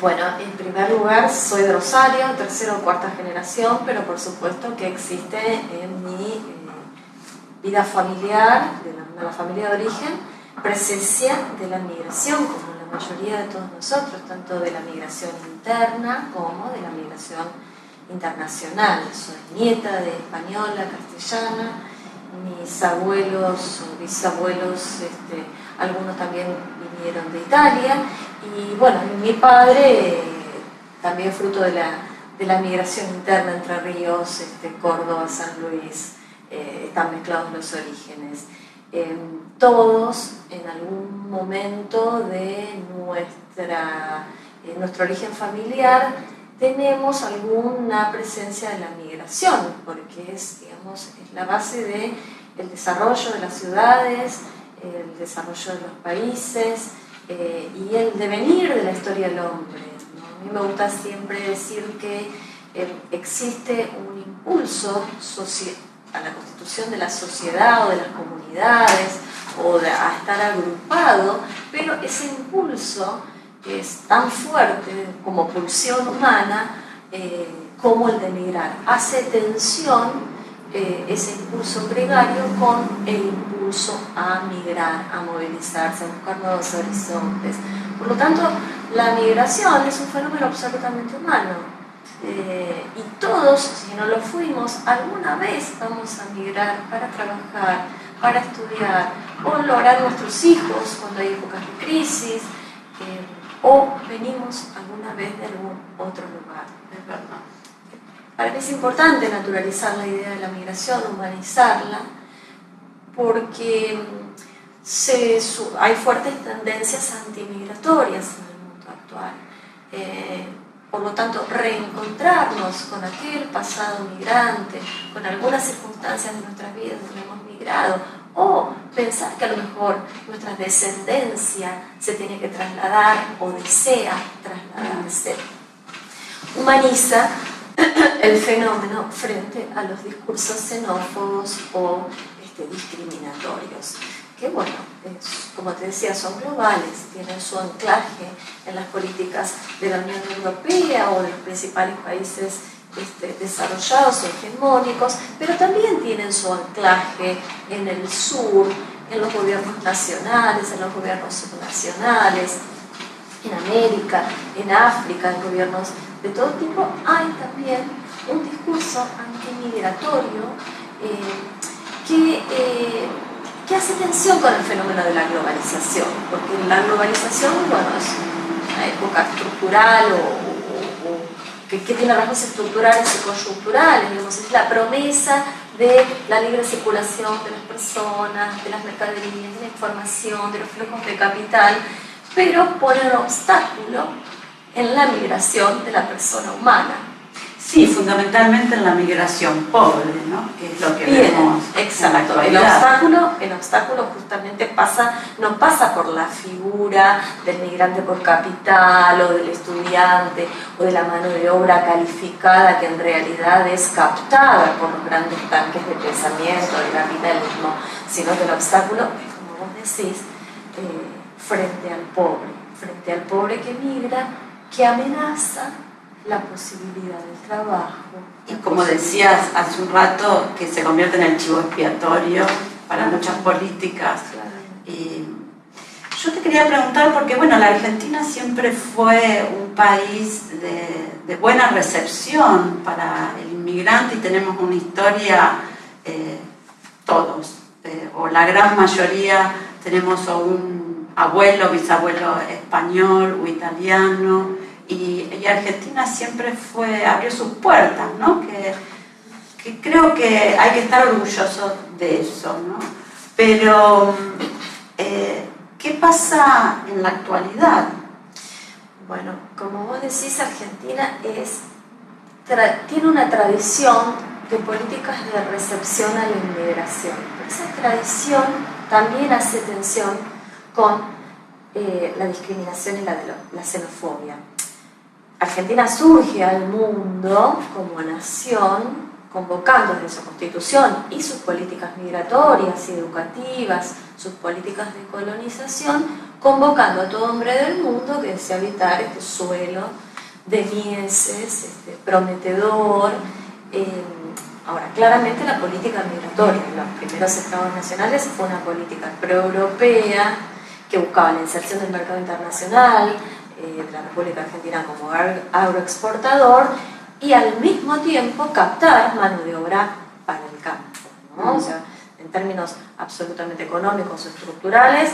Bueno, en primer lugar, soy de Rosario, tercera o cuarta generación, pero por supuesto que existe en mi vida familiar, de la familia de origen, presencia de la migración, como la mayoría de todos nosotros, tanto de la migración interna como de la migración internacional. Soy nieta de española, castellana, mis abuelos o bisabuelos, algunos también vinieron de Italia, y bueno, mi padre también fruto de la migración interna entre Ríos, Córdoba, San Luis, están mezclados los orígenes. Todos en algún momento de nuestro origen familiar tenemos alguna presencia de la migración, porque es la base del desarrollo de las ciudades, el desarrollo de los países y el devenir de la historia del hombre, ¿no? A mí me gusta siempre decir que existe un impulso a la constitución de la sociedad o de las comunidades o a estar agrupado, pero ese impulso es tan fuerte como pulsión humana como el de migrar. Hace tensión ese impulso gregario con el impulso a migrar, a movilizarse, a buscar nuevos horizontes. Por lo tanto, la migración es un fenómeno absolutamente humano. Y todos, si no lo fuimos, alguna vez vamos a migrar para trabajar, para estudiar, o lograr nuestros hijos cuando hay épocas de crisis, o venimos alguna vez de algún otro lugar. Es verdad. Para mí es importante naturalizar la idea de la migración, humanizarla, porque hay fuertes tendencias antimigratorias en el mundo actual. Por lo tanto, reencontrarnos con aquel pasado migrante, con algunas circunstancias de nuestras vidas donde hemos migrado, o pensar que a lo mejor nuestra descendencia se tiene que trasladar o desea trasladarse, humaniza el fenómeno frente a los discursos xenófobos o discriminatorios, que bueno, como te decía, son globales, tienen su anclaje en las políticas de la Unión Europea o de los principales países desarrollados o hegemónicos, pero también tienen su anclaje en el sur, en los gobiernos nacionales, en los gobiernos subnacionales, en América, en África, en gobiernos de todo tipo. Hay también un discurso antimigratorio que hace tensión con el fenómeno de la globalización, porque la globalización, bueno, es una época estructural o que tiene rasgos estructurales y coyunturales, digamos, es la promesa de la libre circulación de las personas, de las mercaderías, de la información, de los flujos de capital, pero pone un obstáculo en la migración de la persona humana. Sí, fundamentalmente en la migración pobre, ¿no? Que es lo que vemos. Exacto. El obstáculo justamente no pasa por la figura del migrante por capital o del estudiante o de la mano de obra calificada que en realidad es captada por los grandes tanques de pensamiento del capitalismo, sino que el obstáculo, como vos decís, frente al pobre que migra, que amenaza la posibilidad del trabajo. Y como decías hace un rato, que se convierte en el chivo expiatorio para muchas políticas. Y yo te quería preguntar, porque bueno, la Argentina siempre fue un país de buena recepción para el inmigrante y tenemos una historia, todos, o la gran mayoría, tenemos o un abuelo, bisabuelo español o italiano, y Argentina siempre abrió sus puertas, ¿no? Que creo que hay que estar orgullosos de eso, ¿no? Pero, ¿qué pasa en la actualidad? Bueno, como vos decís, Argentina tiene una tradición de políticas de recepción a la inmigración. Pero esa tradición también hace tensión con la discriminación y la xenofobia. Argentina surge al mundo como nación, convocando desde su constitución y sus políticas migratorias y educativas sus políticas de colonización, convocando a todo hombre del mundo que desea habitar este suelo de mieses, prometedor. Ahora, claramente la política migratoria en los primeros estados nacionales fue una política pro-europea que buscaba la inserción del mercado internacional de la República Argentina como agroexportador y al mismo tiempo captar mano de obra para el campo, ¿no? O sea, en términos absolutamente económicos o estructurales,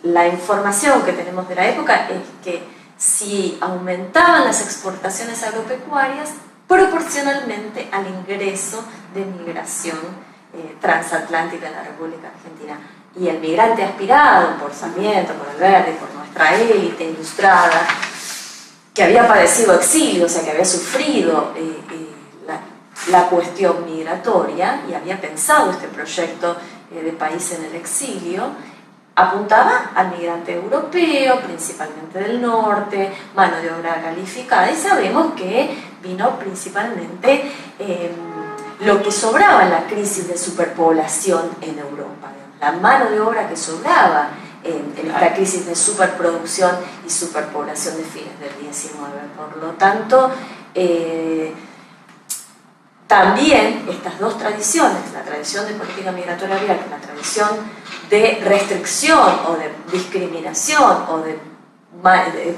la información que tenemos de la época es que si aumentaban las exportaciones agropecuarias, proporcionalmente al ingreso de migración transatlántica en la República Argentina. Y el migrante aspirado por Sarmiento, por Alberti, por nuestra élite ilustrada, que había padecido exilio, o sea, que había sufrido la cuestión migratoria y había pensado este proyecto de país en el exilio, apuntaba al migrante europeo, principalmente del norte, mano de obra calificada, y sabemos que vino principalmente lo que sobraba en la crisis de superpoblación en Europa. La mano de obra que sobraba en esta crisis de superproducción y superpoblación de fines del 19. Por lo tanto, también estas dos tradiciones, la tradición de política migratoria abierta y la tradición de restricción o de discriminación o de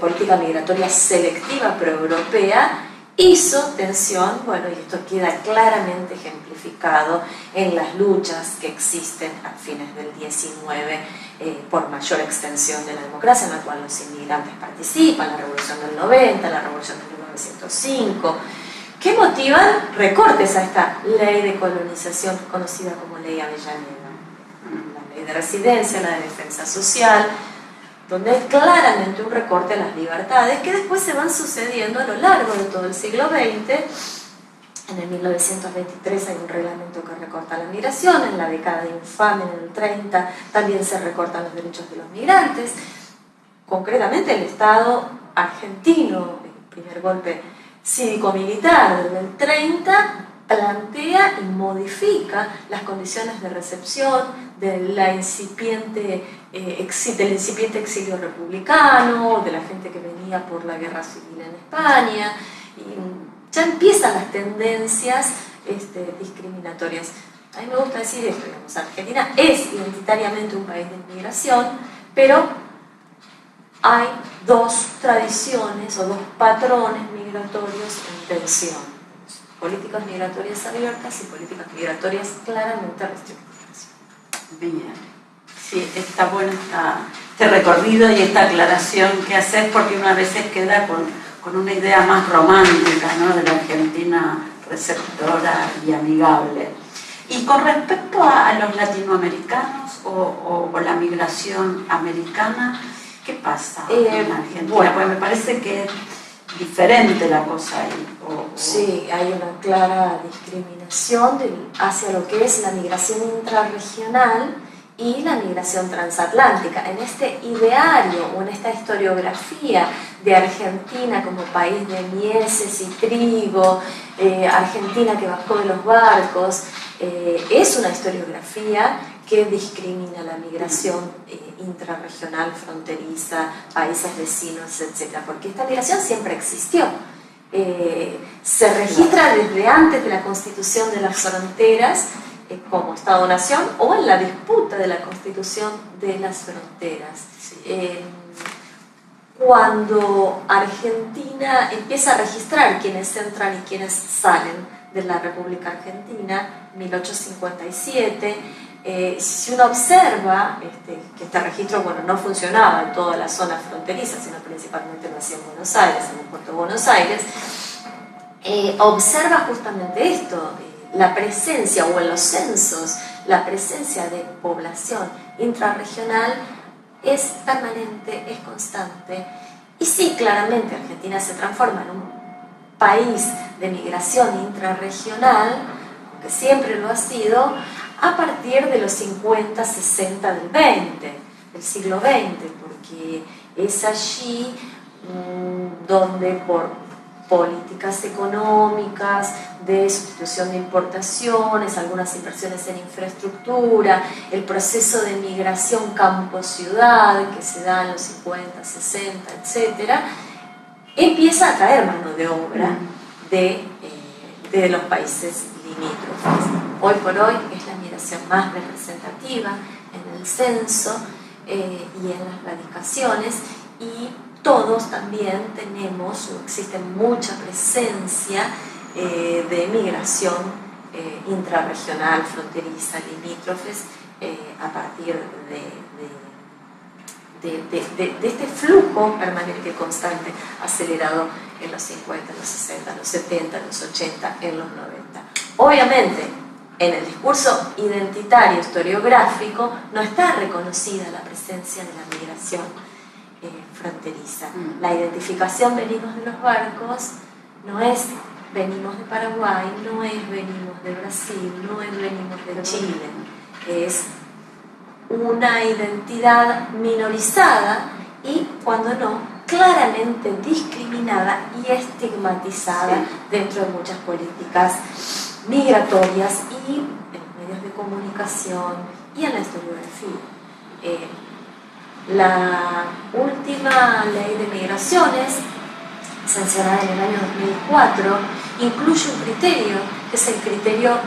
política migratoria selectiva pro-europea, hizo tensión, bueno, y esto queda claramente ejemplificado en las luchas que existen a fines del 19 por mayor extensión de la democracia, en la cual los inmigrantes participan, la Revolución del 90, la Revolución de 1905, que motivan recortes a esta ley de colonización conocida como Ley Avellaneda, la ley de residencia, la de defensa social, donde hay claramente un recorte a las libertades que después se van sucediendo a lo largo de todo el siglo XX. En el 1923 hay un reglamento que recorta la migración, en la década infame, en el 30, también se recortan los derechos de los migrantes. Concretamente el Estado argentino, el primer golpe cívico-militar del 30, plantea y modifica las condiciones de recepción del incipiente exilio republicano, de la gente que venía por la guerra civil en España, y ya empiezan las tendencias discriminatorias. A mí me gusta decir esto, digamos, Argentina es identitariamente un país de inmigración, pero hay dos tradiciones o dos patrones migratorios en tensión. Políticas migratorias abiertas y políticas migratorias claramente restrictivas. Bien, sí, está bueno este recorrido y esta aclaración que haces, porque una vez queda con una idea más romántica, ¿no?, de la Argentina receptora y amigable. Y con respecto a los latinoamericanos o la migración americana, ¿qué pasa en Argentina? Bueno, pues me parece que diferente la cosa ahí. Sí, hay una clara discriminación hacia lo que es la migración intrarregional y la migración transatlántica. En este ideario o en esta historiografía de Argentina como país de mieses y trigo, Argentina que bajó de los barcos, es una historiografía que discrimina la migración intrarregional, fronteriza, países vecinos, etc. Porque esta migración siempre existió. Se registra desde antes de la constitución de las fronteras como Estado-Nación o en la disputa de la constitución de las fronteras. Cuando Argentina empieza a registrar quiénes entran y quiénes salen de la República Argentina, 1857, si uno observa que este registro, bueno, no funcionaba en toda la zona fronteriza, sino principalmente lo hacía en Buenos Aires, en el puerto de Buenos Aires, observa justamente esto, la presencia, o en los censos, la presencia de población intrarregional es permanente, es constante, y sí, claramente Argentina se transforma en un país de migración intrarregional, aunque siempre lo ha sido, a partir de los 50, 60 del siglo XX, porque es allí donde por políticas económicas, de sustitución de importaciones, algunas inversiones en infraestructura, el proceso de migración campo-ciudad que se da en los 50, 60, etc., empieza a traer mano de obra de los países limítrofes. Hoy por hoy es la migración más representativa en el censo y en las radicaciones, y todos también tenemos, o existe mucha presencia de migración intrarregional, fronteriza, limítrofes, a partir de este flujo permanente y constante, acelerado en los 50, en los 60, en los 70, en los 80, en los 90. Obviamente, en el discurso identitario historiográfico no está reconocida la presencia de la migración fronteriza. La identificación venimos de los barcos no es venimos de Paraguay, no es venimos de Brasil, no es venimos de Chile, es una identidad minorizada y, cuando no, claramente discriminada y estigmatizada dentro de muchas políticas migratorias y en los medios de comunicación y en la historiografía. La última ley de migraciones, sancionada en el año 2004, incluye un criterio, que es el criterio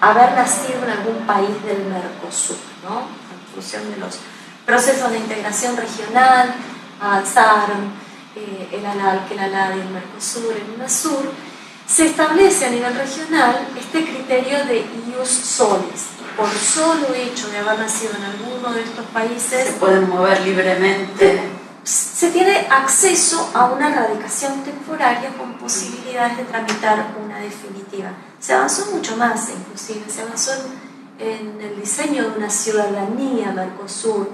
haber nacido en algún país del Mercosur, ¿no? En función de los procesos de integración regional, avanzaron el ALALC, el ALAD y el Mercosur, el UNASUR. Se establece a nivel regional este criterio de ius solis. Por solo hecho de haber nacido en alguno de estos países, se pueden mover libremente. Se tiene acceso a una radicación temporaria con posibilidades de tramitar una definitiva. Se avanzó mucho más, inclusive, se avanzó en el diseño de una ciudadanía Mercosur.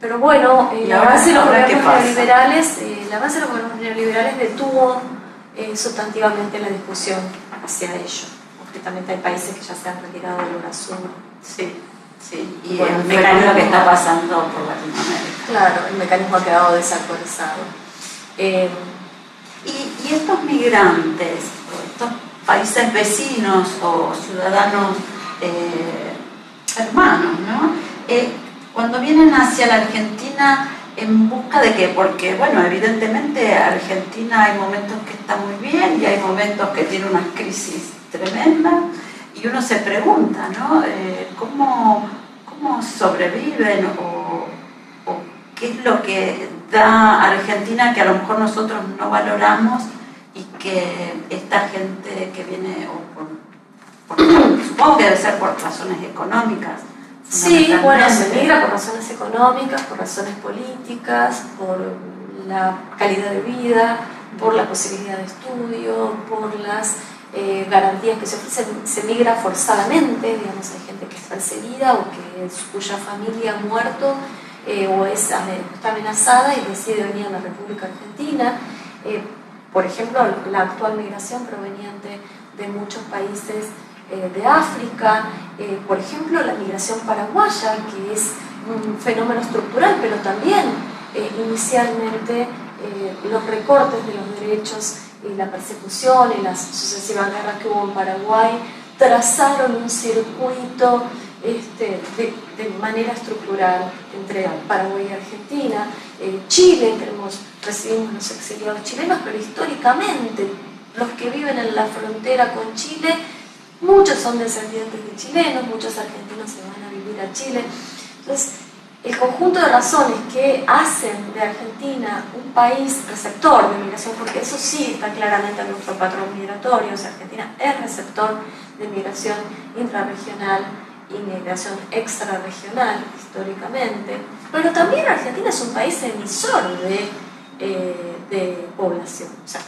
Pero bueno, el avance de los gobiernos neoliberales detuvo sustantivamente la discusión hacia ello. Concretamente hay países que ya se han retirado del UNASUR. Sí. Sí, y bueno, el mecanismo que está pasando por Latinoamérica. Claro, el mecanismo ha quedado desactualizado. Y estos migrantes, estos países vecinos o ciudadanos hermanos, ¿no? Cuando vienen hacia la Argentina, ¿en busca de qué? Porque, bueno, evidentemente Argentina hay momentos que está muy bien y hay momentos que tiene unas crisis tremendas. Y uno se pregunta, ¿no? ¿Cómo sobreviven o qué es lo que da Argentina que a lo mejor nosotros no valoramos y que esta gente que viene, supongo que debe ser por razones económicas? Sí, bueno, se migra por razones económicas, por razones políticas, por la calidad de vida, por la posibilidad de estudio, por las garantías que se ofrecen. Se migra forzadamente, digamos, hay gente que es perseguida o cuya familia ha muerto o está amenazada y decide venir a la República Argentina. Por ejemplo, la actual migración proveniente de muchos países de África, por ejemplo, la migración paraguaya, que es un fenómeno estructural, pero también inicialmente los recortes de los derechos y la persecución y las sucesivas guerras que hubo en Paraguay trazaron un circuito de manera estructural entre Paraguay y Argentina. Chile, recibimos los exiliados chilenos, pero históricamente los que viven en la frontera con Chile, muchos son descendientes de chilenos, muchos argentinos se van a vivir a Chile. Entonces, el conjunto de razones que hacen de Argentina un país receptor de migración, porque eso sí está claramente en nuestro patrón migratorio, o sea, Argentina es receptor de migración intrarregional y migración extrarregional históricamente, pero también Argentina es un país emisor de población, o sea,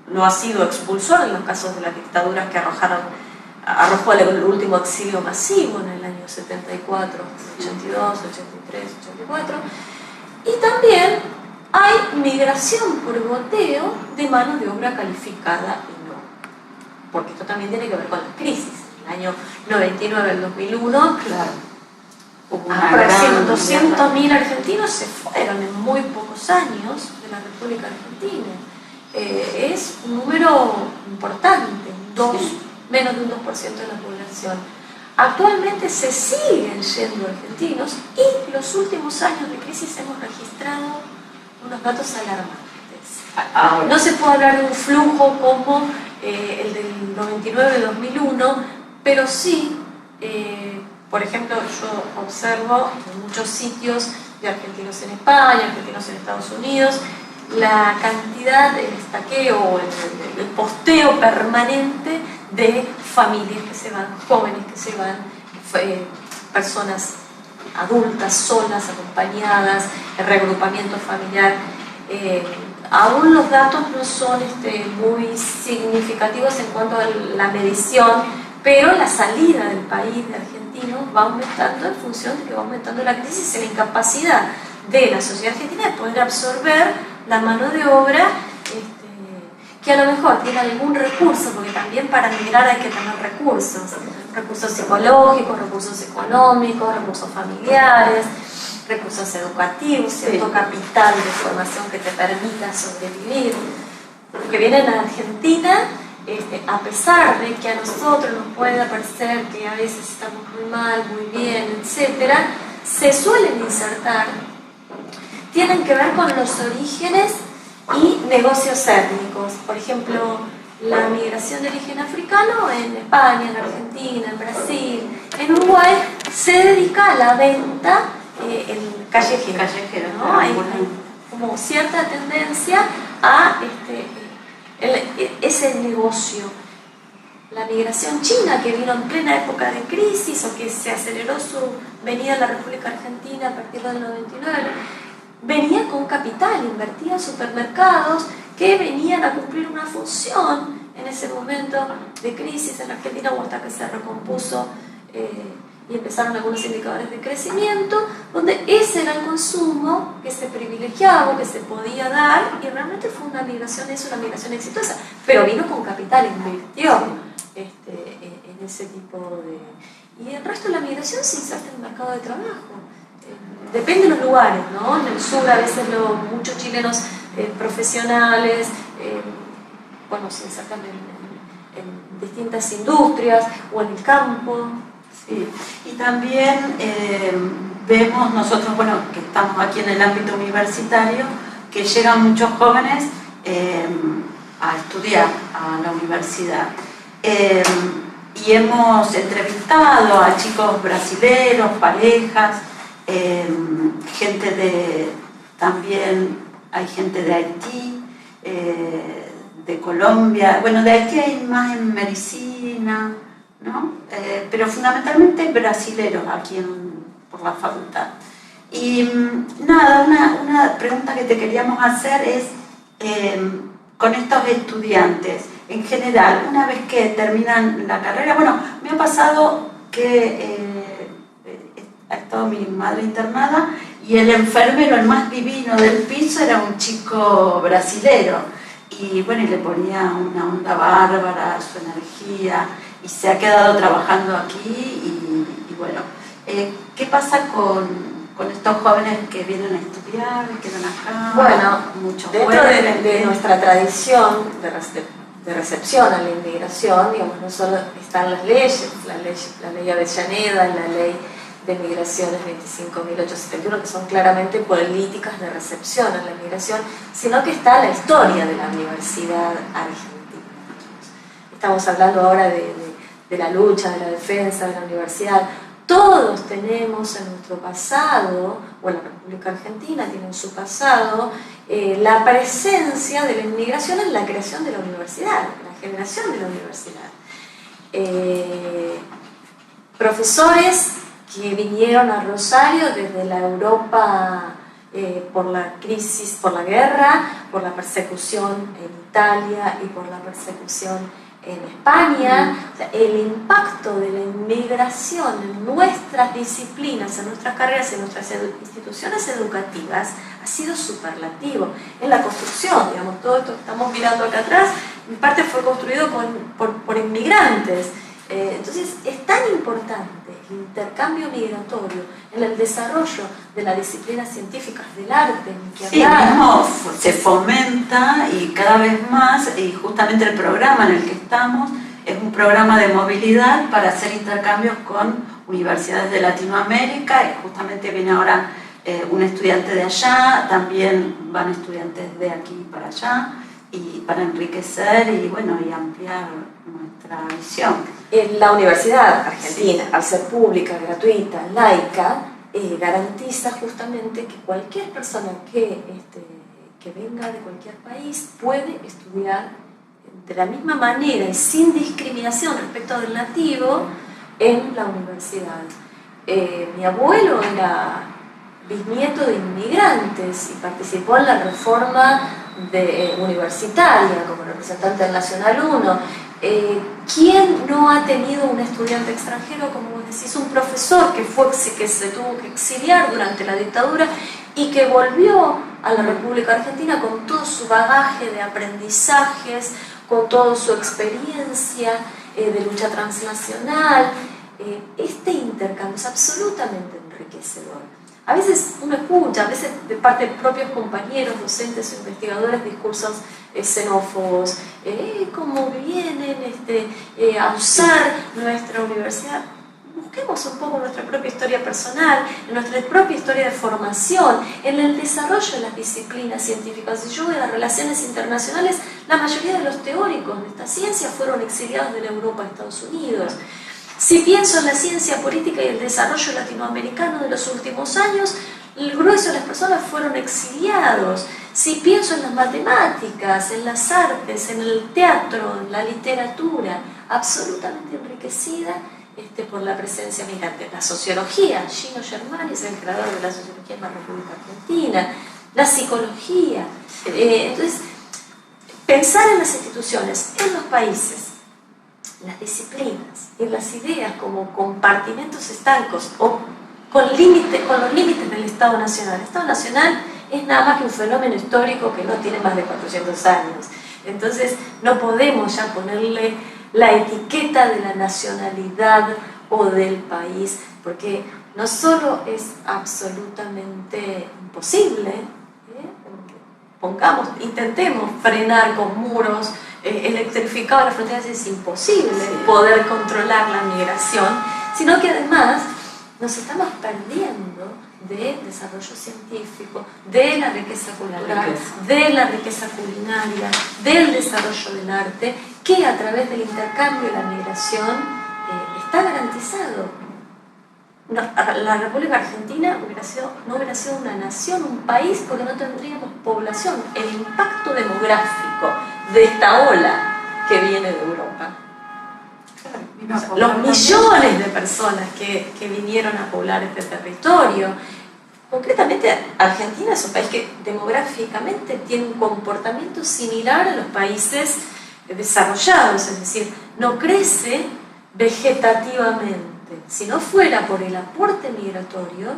lo ha sido expulsor en los casos de las dictaduras que arrojó el último exilio masivo en el año 74, 82, 83, 84, y también hay migración por goteo de mano de obra calificada y no, porque esto también tiene que ver con la crisis. En el año 99, el 2001, claro, hubo aproximadamente 200.000 argentinos se fueron en muy pocos años de en la República Argentina. Es un número importante, menos de un 2% de la población. Actualmente se siguen yendo argentinos y los últimos años de crisis hemos registrado unos datos alarmantes. No se puede hablar de un flujo como el del 99-2001, pero sí, por ejemplo, yo observo en muchos sitios de argentinos en España, argentinos en Estados Unidos, la cantidad, el estaqueo, el posteo permanente de familias que se van, jóvenes que se van, personas adultas, solas, acompañadas, el reagrupamiento familiar. Aún los datos no son muy significativos en cuanto a la medición, pero la salida del país de argentinos va aumentando en función de que va aumentando la crisis y la incapacidad de la sociedad argentina de poder absorber la mano de obra que a lo mejor tiene algún recurso, porque también para migrar hay que tener recursos psicológicos, recursos económicos, recursos familiares, recursos educativos, cierto capital de formación que te permita sobrevivir. Porque vienen a Argentina, a pesar de que a nosotros nos puede parecer que a veces estamos muy mal, muy bien, etc., se suelen insertar, tienen que ver con los orígenes y negocios étnicos. Por ejemplo, la migración de origen africano en España, en Argentina, en Brasil, en Uruguay, se dedica a la venta callejera, ¿no? Hay como cierta tendencia a ese negocio. La migración china, que vino en plena época de crisis o que se aceleró su venida a la República Argentina a partir del 99, venía con capital, invertía en supermercados que venían a cumplir una función en ese momento de crisis en la Argentina, o hasta que se recompuso y empezaron algunos indicadores de crecimiento, donde ese era el consumo que se privilegiaba, que se podía dar, y realmente fue una migración exitosa, pero vino con capital, invirtió en ese tipo de... Y el resto de la migración se inserta en el mercado de trabajo. Depende de los lugares, ¿no? En el sur a veces muchos chilenos profesionales, se insertan en distintas industrias o en el campo. Sí. Y también vemos nosotros, que estamos aquí en el ámbito universitario, que llegan muchos jóvenes a estudiar a la universidad. Y hemos entrevistado a chicos brasileños, parejas, también hay gente de Haití, de Colombia. Bueno, de Haití hay más en medicina, ¿no? Pero fundamentalmente brasileños aquí por la facultad. Y nada, una pregunta que te queríamos hacer es, con estos estudiantes, en general, una vez que terminan la carrera, me ha pasado que ha estado mi madre internada y el enfermero, el más divino del piso, era un chico brasilero. Y le ponía una onda bárbara, su energía, y se ha quedado trabajando aquí. ¿Qué pasa con estos jóvenes que vienen a estudiar, que quedan acá? Dentro de nuestra tradición de recepción a la inmigración, no solo están las leyes, la ley Avellaneda, la ley de migraciones 25.871, que son claramente políticas de recepción a la inmigración, sino que está la historia de la universidad argentina. Estamos hablando ahora de la lucha, de la defensa de la universidad. Todos tenemos en nuestro pasado, o la República Argentina tiene en su pasado, la presencia de la inmigración en la creación de la universidad, en la generación de la universidad. Profesores que vinieron a Rosario desde la Europa por la crisis, por la guerra, por la persecución en Italia y por la persecución en España. O sea, el impacto de la inmigración en nuestras disciplinas, en nuestras carreras, en nuestras instituciones educativas ha sido superlativo. En la construcción, todo esto que estamos mirando acá atrás, en parte fue construido por inmigrantes. Entonces es tan importante el intercambio migratorio en el desarrollo de las disciplinas científicas del arte. Sí, mismo se fomenta y cada vez más, y justamente el programa en el que estamos es un programa de movilidad para hacer intercambios con universidades de Latinoamérica, y justamente viene ahora un estudiante de allá, también van estudiantes de aquí para allá, y para enriquecer y, bueno, y ampliar nuestra visión. La Universidad Argentina, al ser pública, gratuita, laica, garantiza justamente que cualquier persona que venga de cualquier país puede estudiar de la misma manera y sin discriminación respecto del nativo en la universidad. Mi abuelo era bisnieto de inmigrantes y participó en la reforma universitaria como representante del Nacional 1. ¿Quién no ha tenido un estudiante extranjero, como vos decís, un profesor que se tuvo que exiliar durante la dictadura y que volvió a la República Argentina con todo su bagaje de aprendizajes, con toda su experiencia de lucha transnacional? Este intercambio es absolutamente enriquecedor. A veces uno escucha, a veces de parte de propios compañeros, docentes o investigadores, discursos xenófobos, cómo vienen a usar nuestra universidad. Busquemos un poco nuestra propia historia personal, nuestra propia historia de formación, en el desarrollo de las disciplinas científicas. Si yo voy a las relaciones internacionales, la mayoría de los teóricos de esta ciencia fueron exiliados de la Europa a Estados Unidos. Si pienso en la ciencia política y el desarrollo latinoamericano de los últimos años, el grueso de las personas fueron exiliados. Si pienso en las matemáticas, en las artes, en el teatro, en la literatura, absolutamente enriquecida por la presencia migrante. La sociología, Gino Germani es el creador de la sociología en la República Argentina, la psicología. Entonces, pensar en las instituciones, en los países, las disciplinas y las ideas como compartimentos estancos o con los límites del Estado Nacional. El Estado Nacional es nada más que un fenómeno histórico que no tiene más de 400 años. Entonces no podemos ya ponerle la etiqueta de la nacionalidad o del país, porque no solo es absolutamente imposible, intentemos frenar con muros, electrificar las fronteras, es imposible poder controlar la migración, sino que además nos estamos perdiendo de desarrollo científico, de la riqueza cultural, de la riqueza culinaria, del desarrollo del arte, que a través del intercambio y la migración está garantizado. La República Argentina no hubiera sido una nación, un país, porque no tendríamos población. El impacto demográfico de esta ola que viene de Europa, los millones de personas que vinieron a poblar este territorio. Concretamente, Argentina es un país que demográficamente tiene un comportamiento similar a los países desarrollados, es decir, no crece vegetativamente. Si no fuera por el aporte migratorio,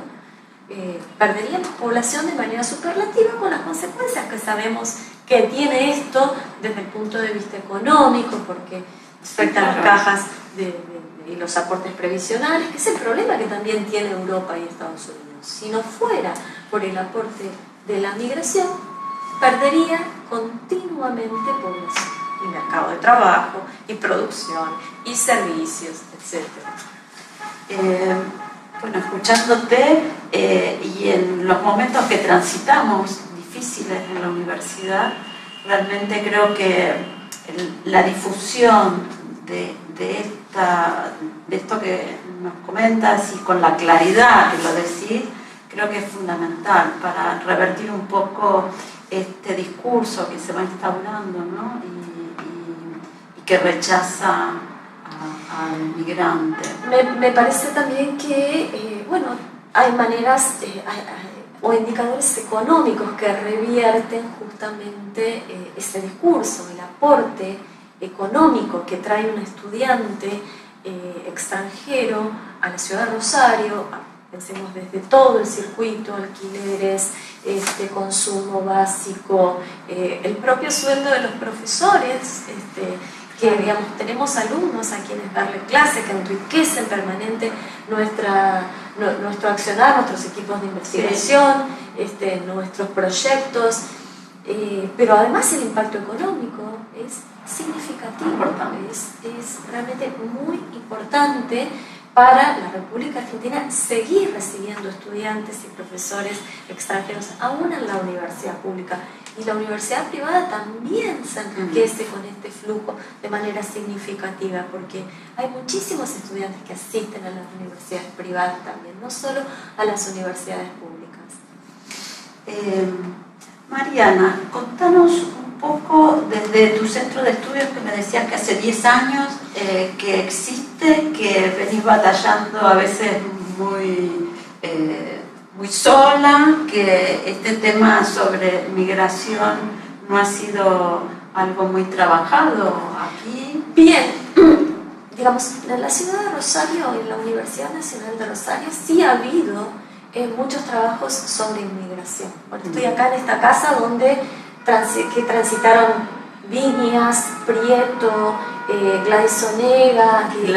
perderíamos población de manera superlativa, con las consecuencias que sabemos que tiene esto desde el punto de vista económico, porque afecta a las cajas y los aportes previsionales, que es el problema que también tiene Europa y Estados Unidos. Si no fuera por el aporte de la migración, perdería continuamente población, y mercado de trabajo, y producción, y servicios, etc. Bueno, escuchándote y en los momentos que transitamos difíciles en la universidad, realmente creo que la difusión de esto que nos comentas y con la claridad que lo decís, creo que es fundamental para revertir un poco este discurso que se va instaurando, ¿no? y que rechaza al migrante. Me parece también que hay maneras o indicadores económicos que revierten justamente este discurso, el aporte económico que trae un estudiante extranjero a la ciudad de Rosario. Pensemos desde todo el circuito, alquileres, consumo básico, el propio sueldo de los profesores, que digamos, tenemos alumnos a quienes darle clase, que enriquecen permanente nuestro accionar, nuestros equipos de investigación, nuestros proyectos, pero además el impacto económico es significativo, es realmente muy importante para la República Argentina seguir recibiendo estudiantes y profesores extranjeros, aún en la universidad pública. Y la universidad privada también se enriquece con este flujo de manera significativa, porque hay muchísimos estudiantes que asisten a las universidades privadas también, no solo a las universidades públicas. Mariana, contanos un poco desde tu centro de estudios, que me decías que hace 10 años que existe, que venís batallando a veces muy sola, que este tema sobre migración no ha sido algo muy trabajado aquí. Bien, digamos, en la ciudad de Rosario, en la Universidad Nacional de Rosario, sí ha habido muchos trabajos sobre inmigración. Bueno, estoy acá en esta casa donde transitaron Viñas, Prieto, Gladys Onega, que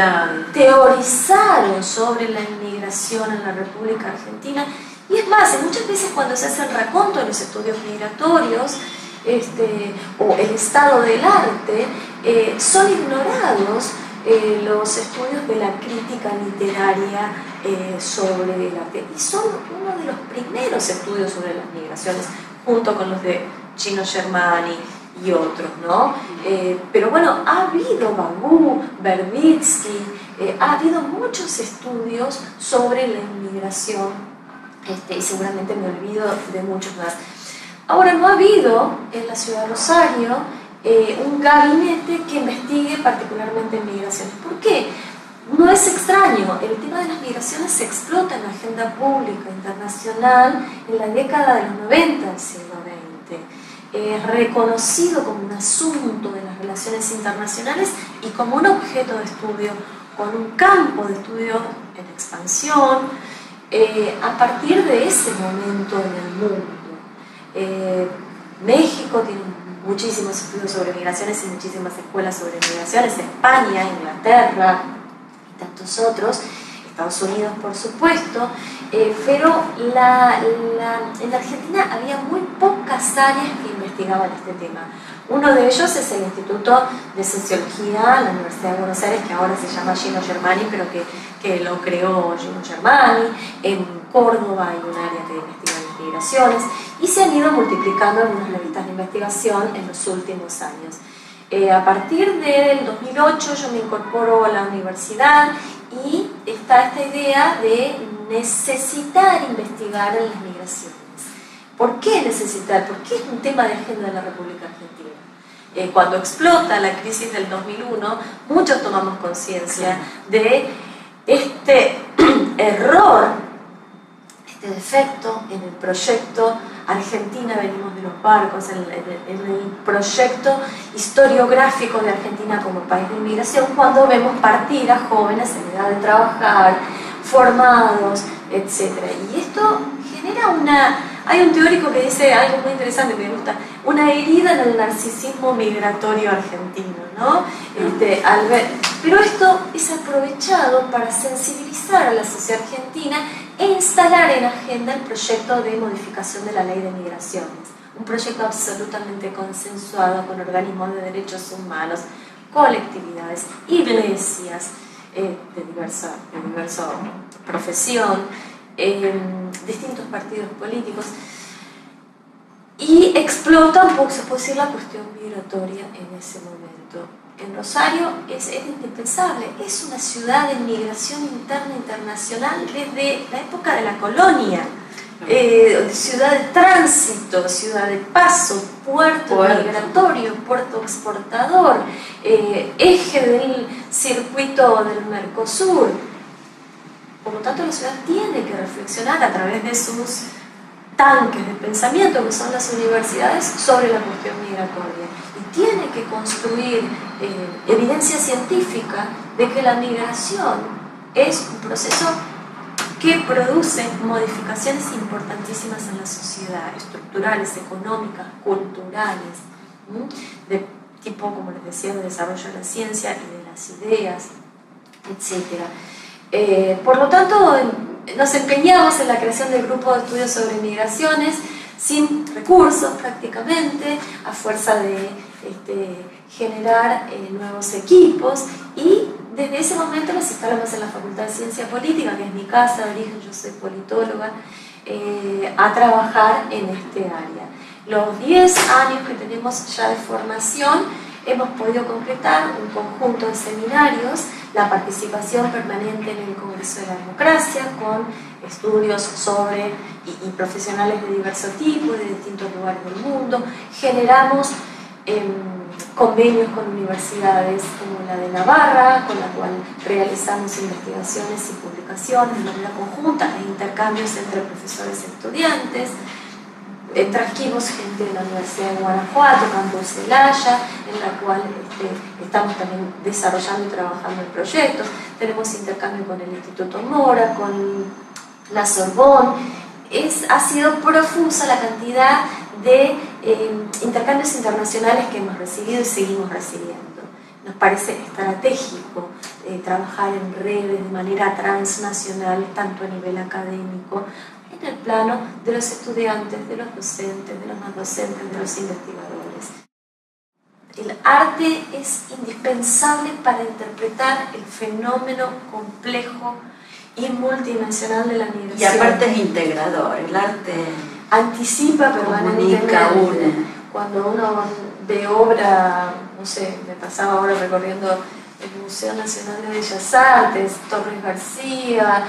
teorizaron sobre la inmigración en la República Argentina. Y es más, muchas veces cuando se hace el raconto de los estudios migratorios o el estado del arte, son ignorados los estudios de la crítica literaria sobre el arte. Y son uno de los primeros estudios sobre las migraciones, junto con los de Gino Germani y otros, ¿no? Pero bueno, ha habido Bagú, Verbitsky, ha habido muchos estudios sobre la inmigración, y seguramente me olvido de muchos más. Ahora, no ha habido en la ciudad de Rosario un gabinete que investigue particularmente migraciones. ¿Por qué? No es extraño, el tema de las migraciones se explota en la agenda pública internacional en la década de los 90 del siglo XX. Es reconocido como un asunto de las relaciones internacionales y como un objeto de estudio, con un campo de estudio en expansión, a partir de ese momento en el mundo. México tiene muchísimos estudios sobre migraciones y muchísimas escuelas sobre migraciones, España, Inglaterra y tantos otros, Estados Unidos por supuesto, pero en la Argentina había muy pocas áreas que investigaban este tema. Uno de ellos es el Instituto de Sociología, la Universidad de Buenos Aires, que ahora se llama Gino Germani, pero que lo creó Gino Germani. En Córdoba hay un área que investiga las migraciones y se han ido multiplicando algunas revistas de investigación en los últimos años. A partir del 2008 yo me incorporo a la universidad y está esta idea de necesitar investigar en las migraciones. ¿Por qué necesitar? ¿Por qué es un tema de agenda de la República Argentina? Cuando explota la crisis del 2001, muchos tomamos conciencia de este error, este defecto en el proyecto Argentina venimos de los barcos, en el proyecto historiográfico de Argentina como país de inmigración, cuando vemos partir a jóvenes en edad de trabajar, formados, etc. Y esto genera hay un teórico que dice algo muy interesante que me gusta, una herida en el narcisismo migratorio argentino, ¿no? Pero esto es aprovechado para sensibilizar a la sociedad argentina e instalar en agenda el proyecto de modificación de la ley de migraciones, un proyecto absolutamente consensuado con organismos de derechos humanos, colectividades, iglesias de diversa profesión, distintos partidos políticos, y explota un poco, se puede decir, la cuestión migratoria en ese momento. En Rosario es indispensable, es una ciudad de migración interna internacional desde la época de la colonia, ciudad de tránsito, ciudad de paso, puerto migratorio, puerto exportador, eje del circuito del Mercosur. Por lo tanto, la ciudad tiene que reflexionar a través de sus tanques de pensamiento, que son las universidades, sobre la cuestión migratoria. Y tiene que construir evidencia científica de que la migración es un proceso que produce modificaciones importantísimas en la sociedad, estructurales, económicas, culturales, tipo, como les decía, de desarrollo de la ciencia y de las ideas, etc. Por lo tanto, nos empeñamos en la creación del grupo de estudios sobre migraciones, sin recursos prácticamente, a fuerza de generar nuevos equipos, y desde ese momento nos instalamos en la Facultad de Ciencia Política, que es mi casa de origen, yo soy politóloga, a trabajar en este área. Los 10 años que tenemos ya de formación, hemos podido concretar un conjunto de seminarios, la participación permanente en el Congreso de la Democracia, con estudios sobre y profesionales de diverso tipo, de distintos lugares del mundo. Generamos convenios con universidades como la de Navarra, con la cual realizamos investigaciones y publicaciones de manera conjunta e intercambios entre profesores y estudiantes. Trajimos gente de la Universidad de Guanajuato, Campus Celaya, en la cual estamos también desarrollando y trabajando en proyectos. Tenemos intercambio con el Instituto Mora, con la Sorbonne. Ha sido profusa la cantidad de intercambios internacionales que hemos recibido y seguimos recibiendo. Nos parece estratégico trabajar en redes de manera transnacional, tanto a nivel académico, en el plano de los estudiantes, de los docentes, de los no docentes, de los investigadores. El arte es indispensable para interpretar el fenómeno complejo y multidimensional de la migración. Y aparte es integrador, el arte anticipa permanentemente. Comunica, une. Cuando uno ve obra, no sé, me pasaba ahora recorriendo el Museo Nacional de Bellas Artes, Torres García,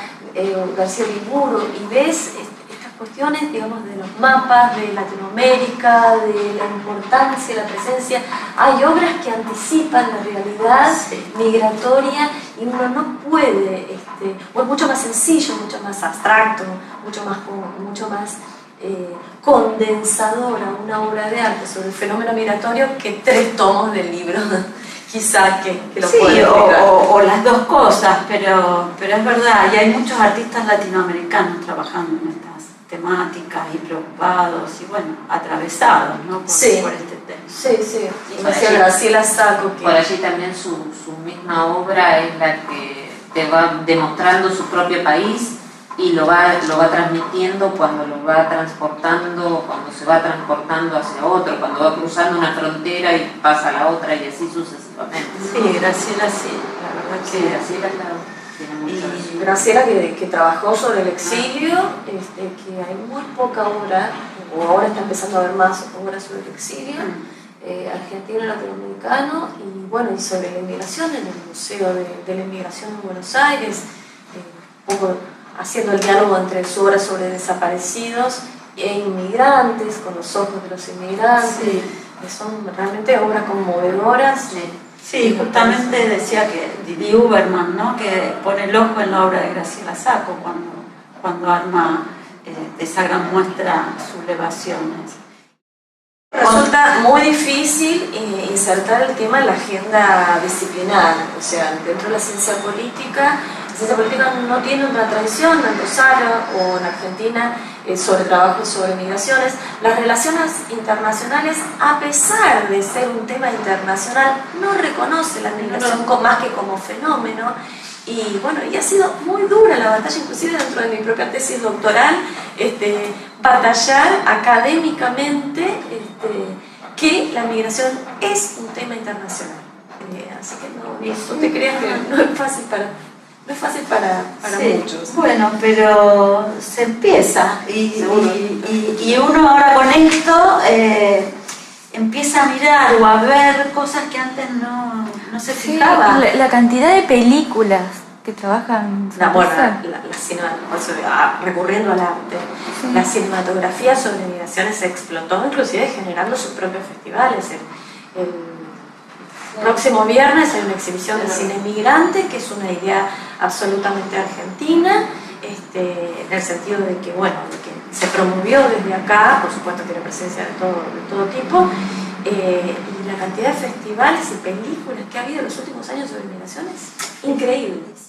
García Liburu, y ves estas cuestiones, digamos, de los mapas de Latinoamérica, de la importancia, la presencia. Hay obras que anticipan la realidad migratoria y uno no puede, o es mucho más sencillo, mucho más abstracto, mucho más condensadora una obra de arte sobre el fenómeno migratorio que 3 tomos del libro. Quizás que lo pueden o las dos cosas, pero es verdad, y hay muchos artistas latinoamericanos trabajando en estas temáticas y preocupados y bueno, atravesados, ¿no? por este tema. Sí. Y por allí, Graciela Sacco, por allí también su misma obra es la que te va demostrando su propio país y lo va transmitiendo cuando lo va transportando, cuando se va transportando hacia otro, cuando va cruzando una frontera y pasa a la otra y así sucesivamente. Sí, Graciela sí, la verdad que Graciela, claro, tiene mucho de eso. Graciela que trabajó sobre el exilio, que hay muy poca obra, o ahora está empezando a haber más obras sobre el exilio, argentino y latinoamericano, y bueno, y sobre la inmigración en el Museo de la Inmigración en Buenos Aires, un poco haciendo el diálogo entre su obra sobre desaparecidos e inmigrantes, con los ojos de los inmigrantes, que son realmente obras conmovedoras. Sí, justamente decía que Didi Uberman, ¿no? Que pone el ojo en la obra de Graciela Sacco cuando arma esa gran muestra Sublevaciones. Resulta muy difícil insertar el tema en la agenda disciplinar, o sea, dentro de la ciencia política no tiene una tradición en Rosario o en Argentina sobre trabajo sobre migraciones. Las relaciones internacionales, a pesar de ser un tema internacional, no reconoce la migración más que como fenómeno. Y bueno, y ha sido muy dura la batalla, inclusive dentro de mi propia tesis doctoral, batallar académicamente que la migración es un tema internacional. Así que no te creas que no es fácil para muchos. Bueno, pero se empieza y uno ahora con esto empieza a mirar o a ver cosas que antes no se fijaba. La cantidad de películas que trabajan recurriendo al arte, la cinematografía sobre migraciones explotó, inclusive generando sus propios festivales. El próximo viernes hay una exhibición de cine migrante, que es una idea absolutamente argentina, en el sentido de que, que se promovió desde acá, por supuesto tiene presencia de todo tipo, y la cantidad de festivales y películas que ha habido en los últimos años sobre migraciones, increíbles.